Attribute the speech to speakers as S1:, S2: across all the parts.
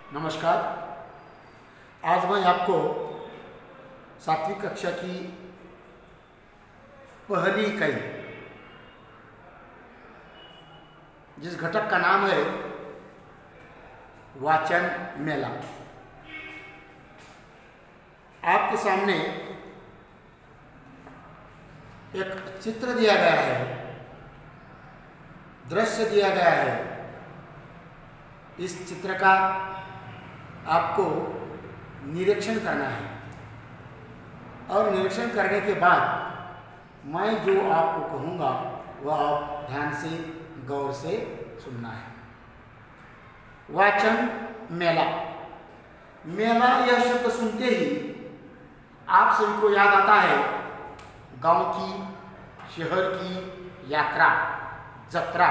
S1: नमस्कार। आज मैं आपको 7वीं कक्षा की पहली इकाई जिस घटक का नाम है वाचन मेला, आपके सामने एक चित्र दिया गया है, दृश्य दिया गया है। इस चित्र का आपको निरीक्षण करना है और निरीक्षण करने के बाद मैं जो आपको कहूँगा वह आप ध्यान से गौर से सुनना है। वाचन मेला। मेला यह शब्द सुनते ही आप सभी को याद आता है गांव की, शहर की यात्रा, जत्रा,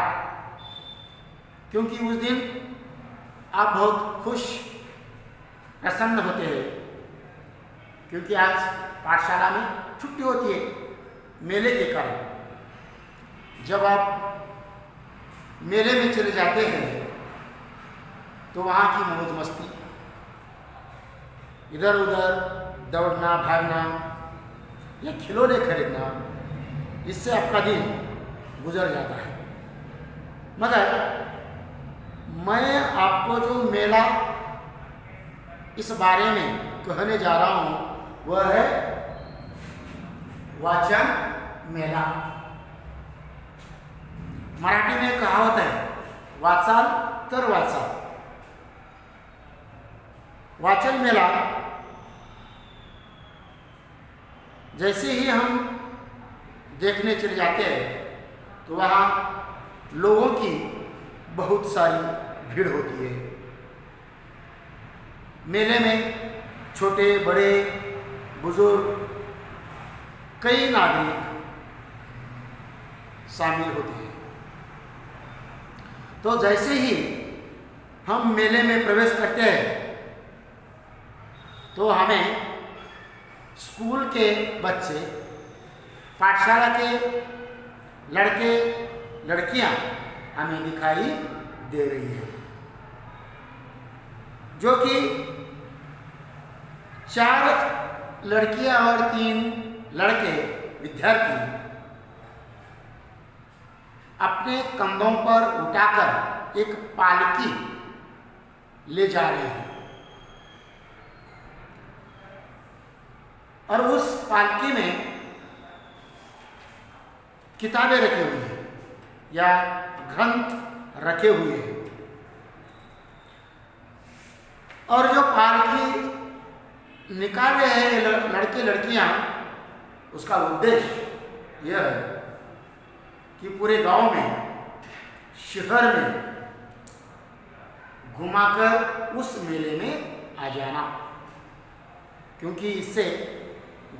S1: क्योंकि उस दिन आप बहुत खुश प्रसन्न होते हैं, क्योंकि आज पाठशाला में छुट्टी होती है मेले के कारण। जब आप मेले में चले जाते हैं तो वहाँ की मौज मस्ती, इधर उधर दौड़ना भागना या खिलौने खरीदना, इससे आपका दिन गुजर जाता है। मगर मैं आपको जो मेला इस बारे में कहने जा रहा हूँ वह है वाचन मेला। मराठी में कहावत है, वाचाल तर वाचाल। वाचन मेला जैसे ही हम देखने चले जाते हैं तो वहाँ लोगों की बहुत सारी भीड़ होती है। मेले में छोटे बड़े बुजुर्ग कई नागरिक शामिल होते हैं। तो जैसे ही हम मेले में प्रवेश करते हैं तो हमें स्कूल के बच्चे, पाठशाला के लड़के लड़कियां हमें दिखाई दे रही है, जो कि 4 लड़कियां और 3 लड़के विद्यार्थी अपने कंधों पर उठाकर एक पालकी ले जा रहे हैं और उस पालकी में किताबें रखी हुई हैं या ग्रंथ रखे हुए हैं। और जो पालकी निकाल रहे हैं लड़के लड़कियां, उसका उद्देश्य यह है कि पूरे गांव में, शहर में घुमाकर उस मेले में आ जाना, क्योंकि इससे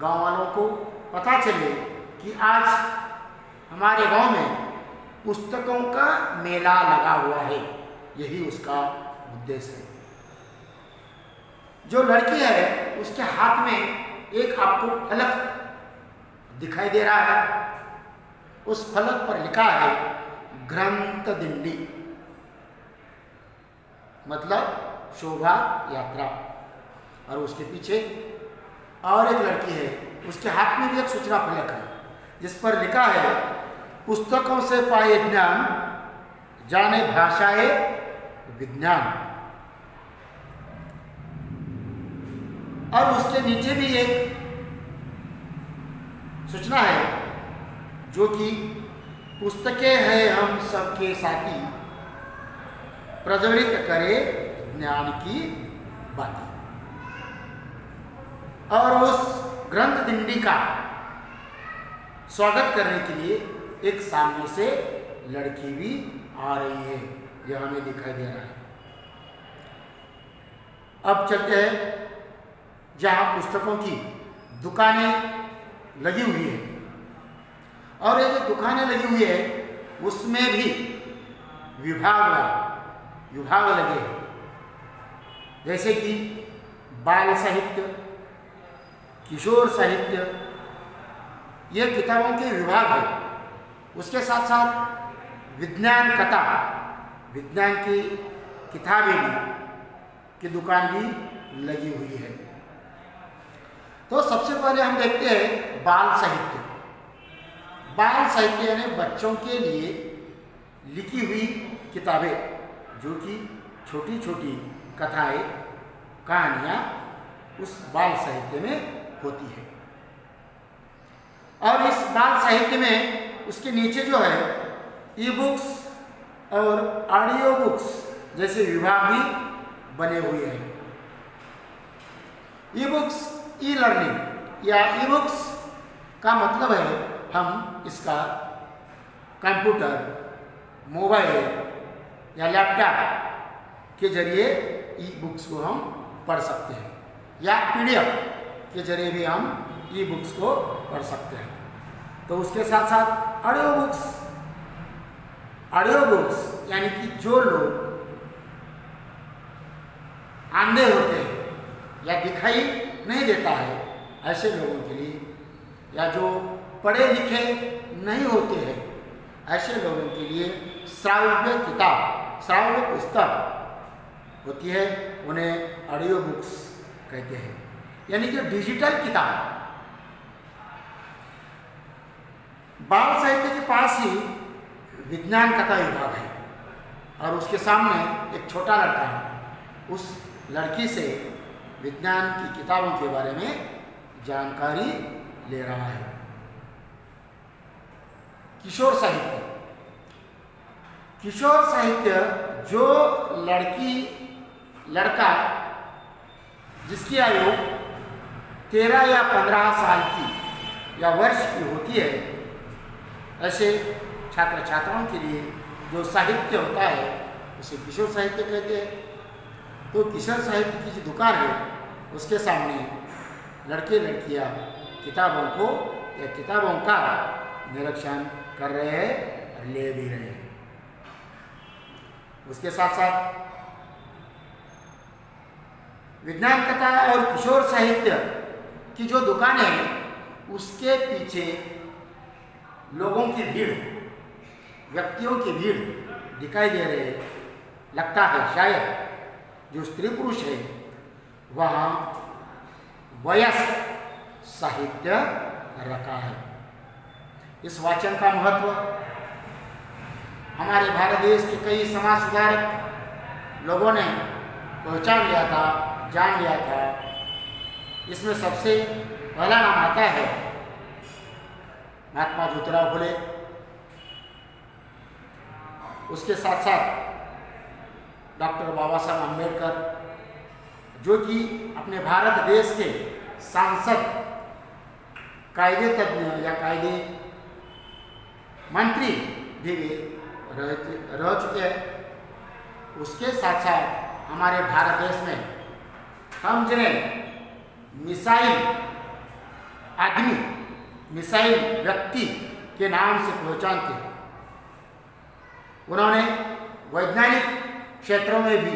S1: गांव वालों को पता चले कि आज हमारे गांव में पुस्तकों का मेला लगा हुआ है। यही उसका उद्देश्य है। जो लड़की है उसके हाथ में एक आपको फलक दिखाई दे रहा है। उस फलक पर लिखा है ग्रंथ दिंडी, मतलब शोभा यात्रा। और उसके पीछे और एक लड़की है, उसके हाथ में भी एक सूचना फलक है जिस पर लिखा है पुस्तकों से पाए ज्ञान, जाने भाषाए विज्ञान। और उसके नीचे भी एक सूचना है जो कि पुस्तकें हैं हम सबके साथी, प्रज्वलित करे ज्ञान की बातें। और उस ग्रंथ दिंडी का स्वागत करने के लिए एक सामने से लड़की भी आ रही है, यह हमें दिखाई दे रहा है। अब चलते हैं जहाँ पुस्तकों की दुकानें लगी हुई है। और ये जो दुकानें लगी हुई है उसमें भी विभाग लगे हैं, जैसे कि बाल साहित्य, किशोर साहित्य, ये किताबों के विभाग है। उसके साथ साथ विज्ञान कथा, विज्ञान की किताबें भी की दुकान भी लगी हुई है। तो सबसे पहले हम देखते हैं बाल साहित्य। बाल साहित्य यानी बच्चों के लिए लिखी हुई किताबें, जो कि छोटी छोटी कथाएं, कहानियाँ उस बाल साहित्य में होती है। और इस बाल साहित्य में उसके नीचे जो है ई बुक्स और ऑडियो बुक्स जैसे विभाग भी बने हुए हैं। ई बुक्स, ई लर्निंग या ई बुक्स का मतलब है हम इसका कंप्यूटर, मोबाइल या लैपटॉप के जरिए ई बुक्स को हम पढ़ सकते हैं, या पीडीएफ के जरिए भी हम ई बुक्स को पढ़ सकते हैं। तो उसके साथ साथ ऑडियो बुक्स, ऑडियो बुक्स यानी कि जो लोग अंधे होते हैं या दिखाई नहीं देता है, ऐसे लोगों के लिए, या जो पढ़े लिखे नहीं होते हैं, ऐसे लोगों के लिए श्राव्य किताब, श्राव्य पुस्तक होती है, उन्हें ऑडियो बुक्स कहते हैं, यानी कि डिजिटल किताब। बाल साहित्य के पास ही विज्ञान कथा विभाग है और उसके सामने एक छोटा लड़का है। उस लड़की से विज्ञान की किताबों के बारे में जानकारी ले रहा है। किशोर साहित्य। किशोर साहित्य जो लड़की, लड़का जिसकी आयु 13 या 15 साल की या वर्ष की होती है, ऐसे छात्र छात्राओं के लिए जो साहित्य होता है उसे किशोर साहित्य कहते हैं। तो किशोर साहित्य की जो दुकान है उसके सामने लड़के लड़कियां किताबों को या किताबों का निरीक्षण कर रहे हैं और ले भी रहे हैं। उसके साथ साथ विज्ञान कथा और किशोर साहित्य की जो दुकान है उसके पीछे लोगों की भीड़, व्यक्तियों की भीड़ दिखाई दे रहे। लगता है शायद जो स्त्री पुरुष है वहाँ वयस्क साहित्य रखा है। इस वाचन का महत्व हमारे भारत देश के कई समाज सुधारक लोगों ने पहचान लिया था, जान लिया था। इसमें सबसे पहला नाम आता है महात्मा ज्योतिराव फुले। उसके साथ साथ डॉक्टर बाबा साहब अम्बेडकर, जो कि अपने भारत देश के सांसद, कायदे तज्ञ या कायदे मंत्री भी रह चुके हैं। उसके साथ साथ हमारे भारत देश में हम जिन्हें मिसाइल आदमी, मिसाइल व्यक्ति के नाम से पहचानते हैं, उन्होंने वैज्ञानिक क्षेत्रों में भी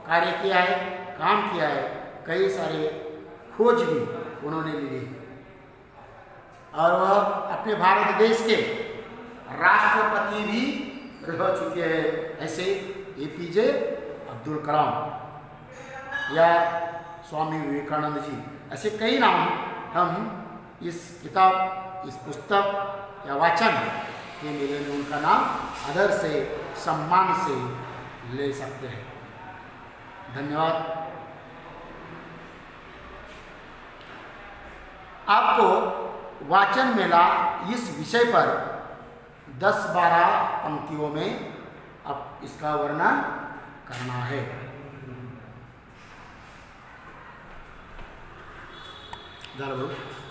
S1: कार्य किया है, काम किया है। कई सारे खोज भी उन्होंने ली है और वह अपने भारत देश के राष्ट्रपति भी रह चुके हैं। ऐसे एपीजे अब्दुल कलाम या स्वामी विवेकानंद जी, ऐसे कई नाम हम इस किताब, इस पुस्तक या वाचन के मेले में उनका नाम आदर से, सम्मान से ले सकते हैं। धन्यवाद। आपको वाचन मेला इस विषय पर 10-12 पंक्तियों में अब इसका वर्णन करना है। धन्यवाद।